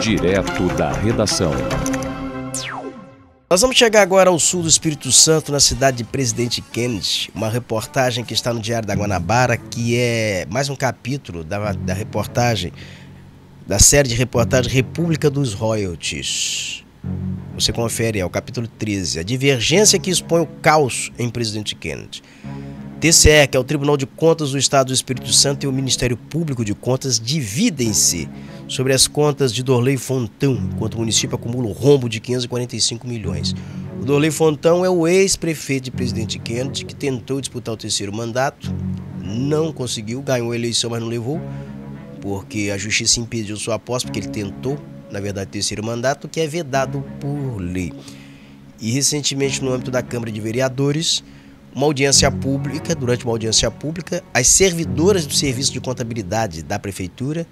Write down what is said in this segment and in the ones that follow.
Direto da redação. Nós vamos chegar agora ao sul do Espírito Santo, na cidade de Presidente Kennedy. Uma reportagem que está no Diário da Guanabara, que é mais um capítulo da reportagem, da série de reportagem República dos Royalties. Você confere, é o capítulo 13, a divergência que expõe o caos em Presidente Kennedy. TCE, que é o Tribunal de Contas do Estado do Espírito Santo, e o Ministério Público de Contas dividem-se sobre as contas de Dorley Fontão, enquanto o município acumula um rombo de 545 milhões. O Dorley Fontão é o ex-prefeito de Presidente Kennedy, que tentou disputar o terceiro mandato, não conseguiu, ganhou a eleição, mas não levou, porque a justiça impediu sua posse, porque ele tentou, na verdade, terceiro mandato, que é vedado por lei. E recentemente, no âmbito da Câmara de Vereadores, durante uma audiência pública, as servidoras do Serviço de Contabilidade da Prefeitura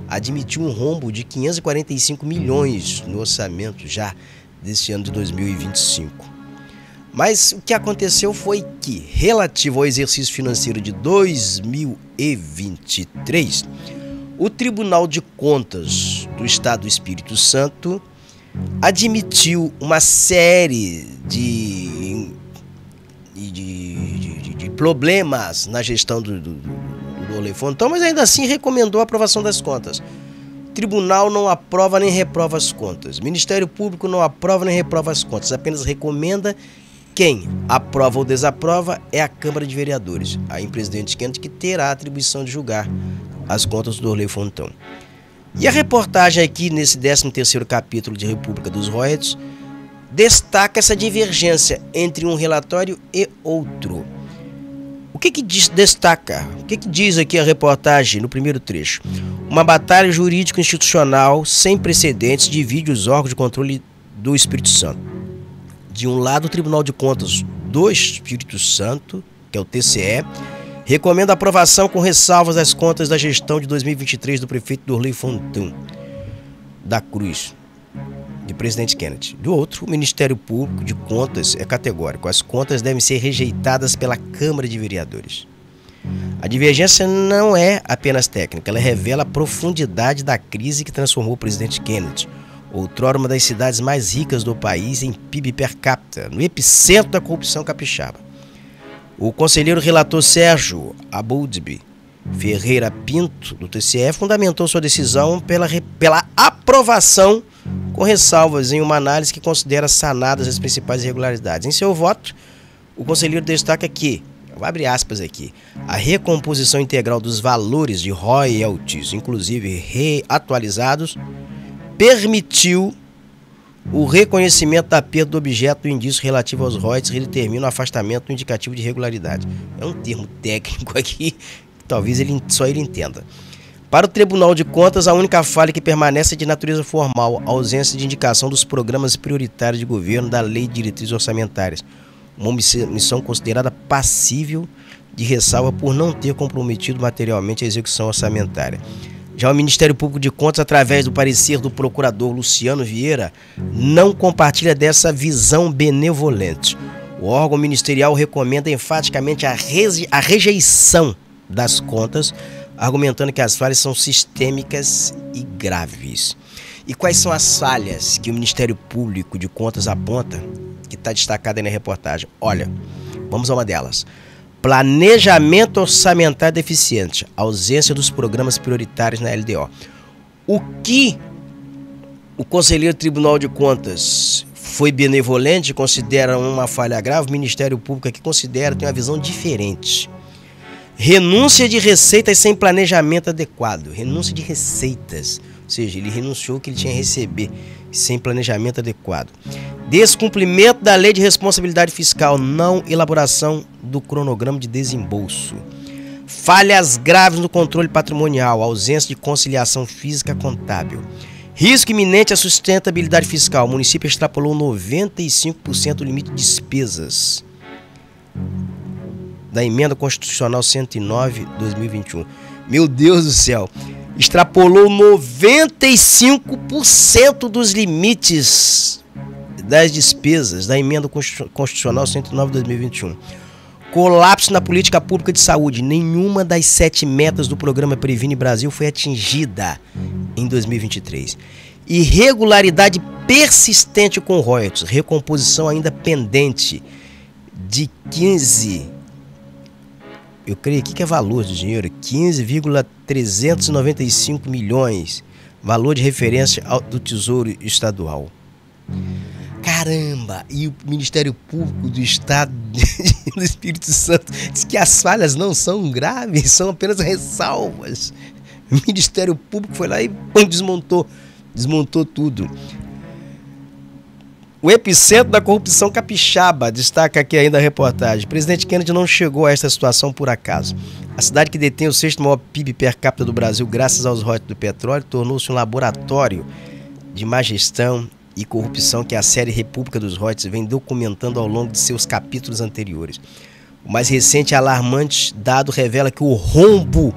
admitiu um rombo de 545 milhões no orçamento já desse ano de 2025. Mas o que aconteceu foi que, relativo ao exercício financeiro de 2023, o Tribunal de Contas do Estado do Espírito Santo admitiu uma série de problemas na gestão do Dorley Fontão, mas ainda assim recomendou a aprovação das contas. O tribunal não aprova nem reprova as contas. O Ministério Público não aprova nem reprova as contas, apenas recomenda. Quem aprova ou desaprova é a Câmara de Vereadores, aí em Presidente Kennedy, que terá a atribuição de julgar as contas do Dorley Fontão. E a reportagem aqui, nesse 13º capítulo de República dos Royalties, destaca essa divergência entre um relatório e outro. O que destaca? O que diz aqui a reportagem no primeiro trecho? Uma batalha jurídico-institucional sem precedentes divide os órgãos de controle do Espírito Santo. De um lado, o Tribunal de Contas do Espírito Santo, que é o TCE, recomenda a aprovação com ressalvas das contas da gestão de 2023 do prefeito Dorley Fontão da Cruz, de Presidente Kennedy. Do outro, o Ministério Público de Contas é categórico. As contas devem ser rejeitadas pela Câmara de Vereadores. A divergência não é apenas técnica, ela revela a profundidade da crise que transformou o Presidente Kennedy, outrora uma das cidades mais ricas do país em PIB per capita, no epicentro da corrupção capixaba. O conselheiro relator Sérgio Abudbi Ferreira Pinto, do TCE, fundamentou sua decisão pela aprovação com ressalvas em uma análise que considera sanadas as principais irregularidades. Em seu voto, o conselheiro destaca que, abre aspas aqui, a recomposição integral dos valores de royalties, inclusive reatualizados, permitiu o reconhecimento da perda do objeto do indício relativo aos royalties que determina o afastamento do indicativo de irregularidade. É um termo técnico aqui que talvez só ele entenda. Para o Tribunal de Contas, a única falha que permanece é de natureza formal, a ausência de indicação dos programas prioritários de governo da Lei de Diretrizes Orçamentárias, uma omissão considerada passível de ressalva por não ter comprometido materialmente a execução orçamentária. Já o Ministério Público de Contas, através do parecer do procurador Luciano Vieira, não compartilha dessa visão benevolente. O órgão ministerial recomenda enfaticamente a rejeição das contas, argumentando que as falhas são sistêmicas e graves. E quais são as falhas que o Ministério Público de Contas aponta, que está destacada aí na reportagem? Olha, vamos a uma delas. Planejamento orçamentário deficiente, ausência dos programas prioritários na LDO. O que o conselheiro do Tribunal de Contas foi benevolente, considera uma falha grave, o Ministério Público aqui considera, tem uma visão diferente. Renúncia de receitas sem planejamento adequado. Renúncia de receitas, ou seja, ele renunciou ao que ele tinha a receber sem planejamento adequado. Descumprimento da Lei de Responsabilidade Fiscal, não elaboração do cronograma de desembolso. Falhas graves no controle patrimonial, ausência de conciliação física contábil. Risco iminente à sustentabilidade fiscal. O município extrapolou 95% do limite de despesas da Emenda Constitucional 109/2021. Meu Deus do céu! Extrapolou 95% dos limites das despesas da Emenda Constitucional 109/2021. Colapso na política pública de saúde. Nenhuma das 7 metas do programa Previne Brasil foi atingida em 2023. Irregularidade persistente com royalties. Recomposição ainda pendente de 15... Eu creio aqui que é valor de dinheiro. 15,395 milhões. Valor de referência do Tesouro Estadual. Caramba! E o Ministério Público do Estado do Espírito Santo diz que as falhas não são graves, são apenas ressalvas. O Ministério Público foi lá e desmontou tudo. O epicentro da corrupção capixaba, destaca aqui ainda a reportagem. O presidente Kennedy não chegou a esta situação por acaso. A cidade que detém o 6º maior PIB per capita do Brasil, graças aos royalties do petróleo, tornou-se um laboratório de má gestão e corrupção que a série República dos Royalties vem documentando ao longo de seus capítulos anteriores. O mais recente e alarmante dado revela que o rombo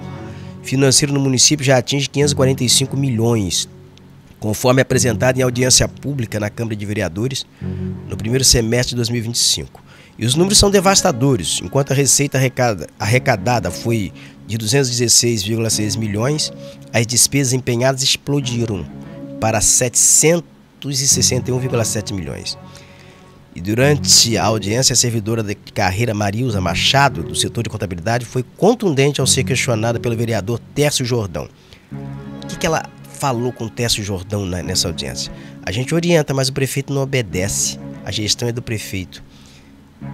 financeiro no município já atinge 545 milhões, conforme apresentado em audiência pública na Câmara de Vereadores no primeiro semestre de 2025. E os números são devastadores. Enquanto a receita arrecadada foi de 216,6 milhões, as despesas empenhadas explodiram para 761,7 milhões. E durante a audiência, a servidora de carreira Marilza Machado, do setor de contabilidade, foi contundente ao ser questionada pelo vereador Tércio Jordão. O que ela falou com o Tércio Jordão nessa audiência? A gente orienta, mas o prefeito não obedece. A gestão é do prefeito.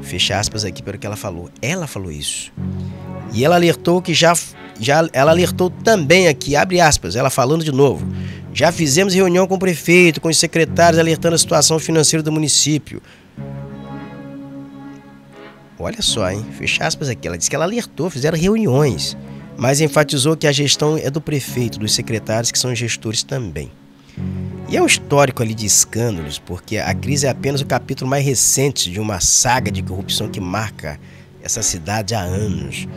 Fecha aspas aqui pelo que ela falou. Ela falou isso. E ela alertou que ela alertou também aqui, abre aspas, ela falando de novo. Já fizemos reunião com o prefeito, com os secretários, alertando a situação financeira do município. Olha só, hein? Fecha aspas aqui. Ela disse que ela alertou, fizeram reuniões, mas enfatizou que a gestão é do prefeito, dos secretários, que são gestores também. E é um histórico ali de escândalos, porque a crise é apenas o capítulo mais recente de uma saga de corrupção que marca essa cidade há anos.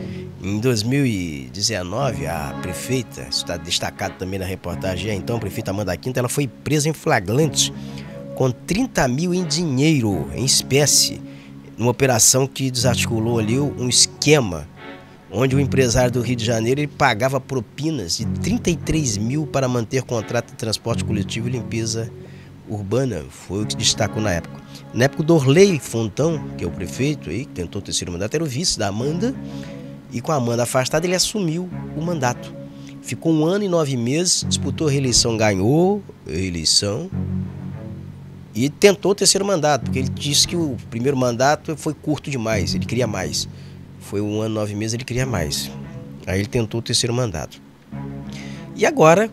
Em 2019, a prefeita, isso está destacado também na reportagem, então a prefeita Amanda Quinta, ela foi presa em flagrante com 30 mil em dinheiro, em espécie, numa operação que desarticulou ali um esquema onde o empresário do Rio de Janeiro ele pagava propinas de 33 mil para manter contrato de transporte coletivo e limpeza urbana. Foi o que destacou na época. Na época, o Dorley Fontão, que é o prefeito aí, que tentou o terceiro mandato, era o vice da Amanda, e com a Amanda afastada, ele assumiu o mandato. Ficou 1 ano e 9 meses, disputou a reeleição, ganhou a eleição e tentou o terceiro mandato, porque ele disse que o primeiro mandato foi curto demais, ele queria mais. Foi 1 ano e 9 meses, ele queria mais. Aí ele tentou o terceiro mandato. E agora,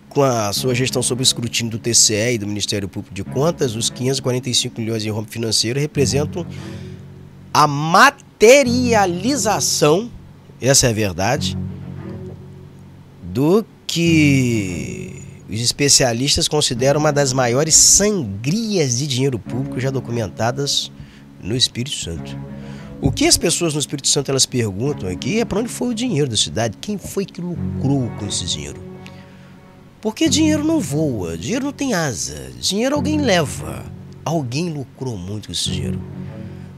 com a sua gestão sob o escrutínio do TCE e do Ministério Público de Contas, os 545 milhões em rombo financeiro representam a materialização, essa é a verdade, do que os especialistas consideram uma das maiores sangrias de dinheiro público já documentadas no Espírito Santo. O que as pessoas no Espírito Santo elas perguntam aqui é para onde foi o dinheiro da cidade, quem foi que lucrou com esse dinheiro. Porque dinheiro não voa, dinheiro não tem asa, dinheiro alguém leva, alguém lucrou muito com esse dinheiro.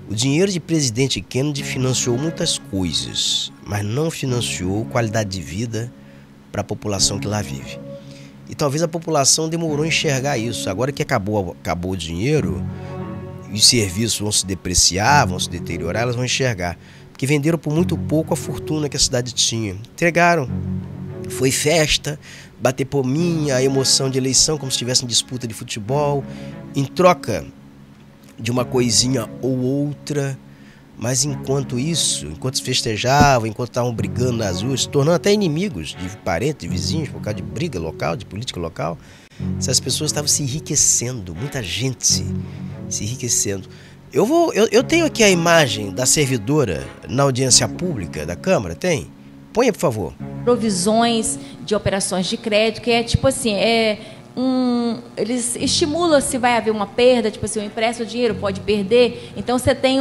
O dinheiro de presidente Kennedy financiou muitas coisas, mas não financiou qualidade de vida para a população que lá vive. E talvez a população demorou a enxergar isso. Agora que acabou o dinheiro, os serviços vão se depreciar, vão se deteriorar, elas vão enxergar. Porque venderam por muito pouco a fortuna que a cidade tinha. Entregaram. Foi festa, bater palminha, a emoção de eleição, como se estivesse em disputa de futebol, em troca de uma coisinha ou outra. Mas enquanto isso, enquanto se festejavam, enquanto estavam brigando nas ruas, se tornando até inimigos de parentes, de vizinhos, por causa de briga local, de política local, essas pessoas estavam se enriquecendo, muita gente se enriquecendo. Eu tenho aqui a imagem da servidora na audiência pública da Câmara, tem? Ponha, por favor. Provisões de operações de crédito, que é tipo assim, eles estimulam se vai haver uma perda, tipo assim, eu empresto o dinheiro, pode perder, então você tem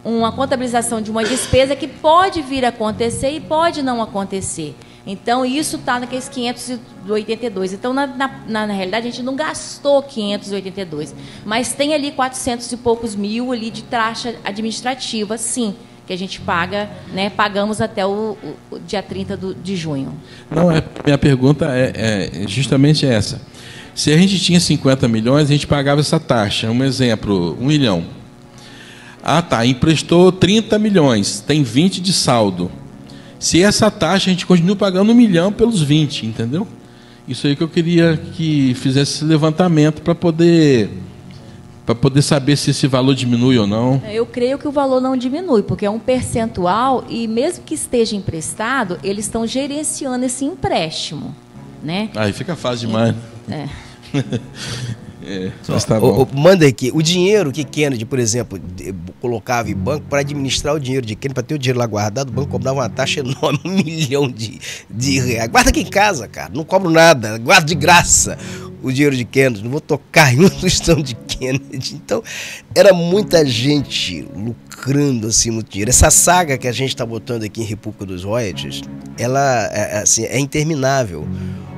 uma contabilização de uma despesa que pode vir a acontecer e pode não acontecer. Então, isso está naqueles 582. Então, na realidade, a gente não gastou 582, mas tem ali 400 e poucos mil ali de taxa administrativa, sim, que a gente paga, né, pagamos até o dia 30 de junho. Não, minha pergunta é justamente essa. Se a gente tinha 50 milhões, a gente pagava essa taxa. Um exemplo, 1 milhão. Ah, tá, emprestou 30 milhões, tem 20 de saldo. Se essa taxa, a gente continua pagando 1 milhão pelos 20, entendeu? Isso aí que eu queria que fizesse esse levantamento para poder saber se esse valor diminui ou não. Eu creio que o valor não diminui, porque é um percentual e mesmo que esteja emprestado, eles estão gerenciando esse empréstimo, né? Aí fica fácil demais. Mas tá bom. Manda aqui, o dinheiro que Kennedy, por exemplo, colocava em banco para administrar o dinheiro de Kennedy, para ter o dinheiro lá guardado, o banco cobrava uma taxa enorme, 1 milhão de reais. Guarda aqui em casa, cara, não cobro nada, guardo de graça o dinheiro de Kennedy, não vou tocar em um tostão de Kennedy. Então, era muita gente lucrando assim muito dinheiro. Essa saga que a gente está botando aqui em República dos Royalties, ela assim, é interminável.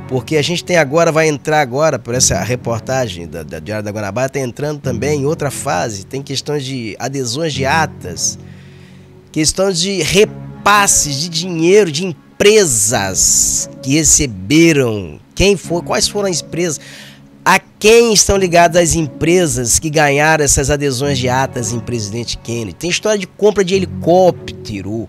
Porque a gente tem agora, vai entrar agora, por essa reportagem da Diário da Guanabara, está entrando também em outra fase, tem questões de adesões de atas, questões de repasses de dinheiro de empresas que receberam, quais foram as empresas, a quem estão ligadas as empresas que ganharam essas adesões de atas em Presidente Kennedy. Tem história de compra de helicóptero,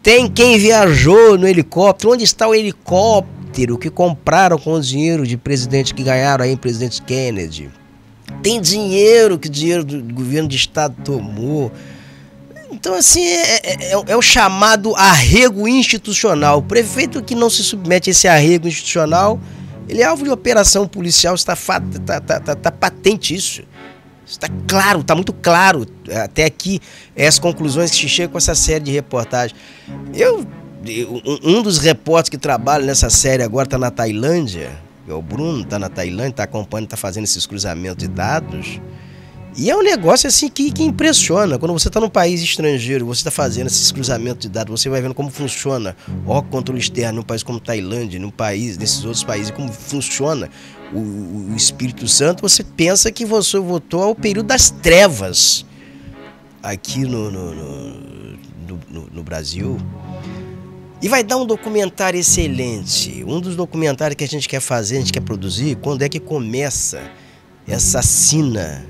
tem quem viajou no helicóptero, onde está o helicóptero que compraram com o dinheiro de presidente que ganharam aí em Presidente Kennedy. Tem dinheiro que o dinheiro do governo de estado tomou. Então, assim, é o chamado arrego institucional. O prefeito que não se submete a esse arrego institucional, ele é alvo de operação policial, está patente isso. Está claro, está muito claro. Até aqui, as conclusões que se chegam com essa série de reportagens. Um dos repórteres que trabalha nessa série agora está na Tailândia, é o Bruno, está na Tailândia, está acompanhando, está fazendo esses cruzamentos de dados. E é um negócio assim que impressiona. Quando você está num país estrangeiro, você está fazendo esses cruzamentos de dados, você vai vendo como funciona o controle externo num país como Tailândia, nesses outros países, como funciona o Espírito Santo, você pensa que você voltou ao período das trevas aqui no Brasil. E vai dar um documentário excelente. Um dos documentários que a gente quer fazer, a gente quer produzir, quando é que começa essa sina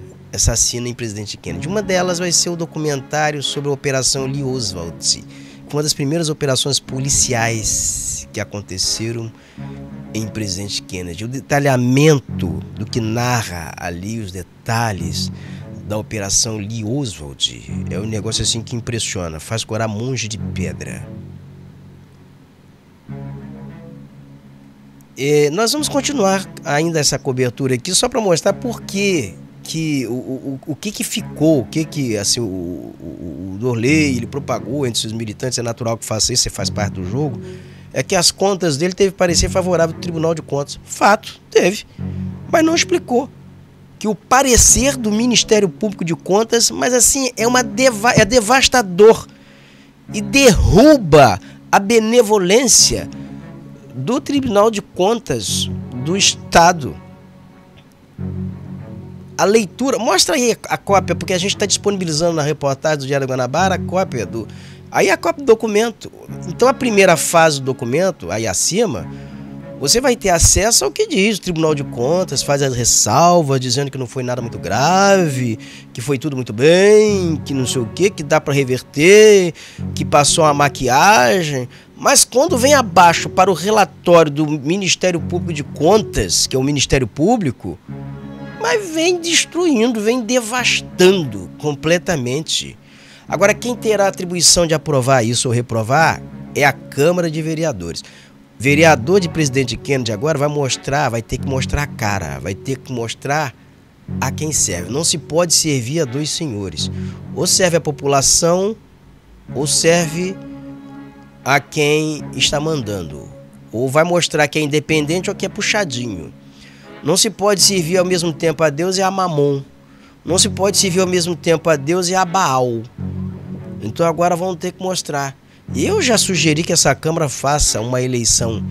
em Presidente Kennedy. Uma delas vai ser o documentário sobre a Operação Lee Oswald, uma das primeiras operações policiais que aconteceram em Presidente Kennedy. O detalhamento do que narra ali, os detalhes da Operação Lee Oswald, é um negócio assim que impressiona, faz corar monge de pedra. Nós vamos continuar ainda essa cobertura aqui só para mostrar por que o que ficou, assim, o Dorley ele propagou entre os militantes, é natural que faça isso, você faz parte do jogo, é que as contas dele teve parecer favorável do Tribunal de Contas. Fato, teve, mas não explicou que o parecer do Ministério Público de Contas, mas assim, é devastador e derruba a benevolência do Tribunal de Contas do Estado. A leitura, mostra aí a cópia, porque a gente está disponibilizando na reportagem do Diário da Guanabara a cópia do documento. Então a primeira fase do documento, aí acima, você vai ter acesso ao que diz o Tribunal de Contas, faz as ressalvas, dizendo que não foi nada muito grave, que foi tudo muito bem, que não sei o quê, que dá para reverter, que passou uma maquiagem. Mas quando vem abaixo para o relatório do Ministério Público de Contas, que é o Ministério Público, mas vem destruindo, vem devastando completamente. Agora, quem terá a atribuição de aprovar isso ou reprovar é a Câmara de Vereadores. Vereador de Presidente Kennedy agora vai ter que mostrar a cara, vai ter que mostrar a quem serve. Não se pode servir a dois senhores. Ou serve a população, ou serve a quem está mandando. Ou vai mostrar que é independente ou que é puxadinho. Não se pode servir ao mesmo tempo a Deus e a Mamon. Não se pode servir ao mesmo tempo a Deus e a Baal. Então agora vão ter que mostrar. Eu já sugeri que essa Câmara faça uma eleição,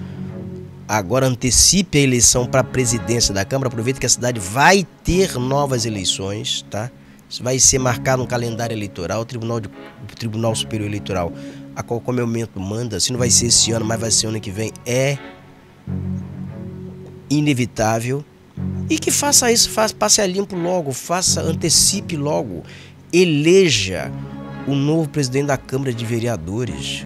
agora antecipe a eleição para a presidência da Câmara, aproveita que a cidade vai ter novas eleições, tá? vai ser marcado um calendário eleitoral, o Tribunal Superior Eleitoral, a qualquer momento manda, se não vai ser esse ano, mas vai ser ano que vem, é inevitável. E que faça isso, passe a limpo logo, antecipe logo, eleja o novo presidente da Câmara de Vereadores.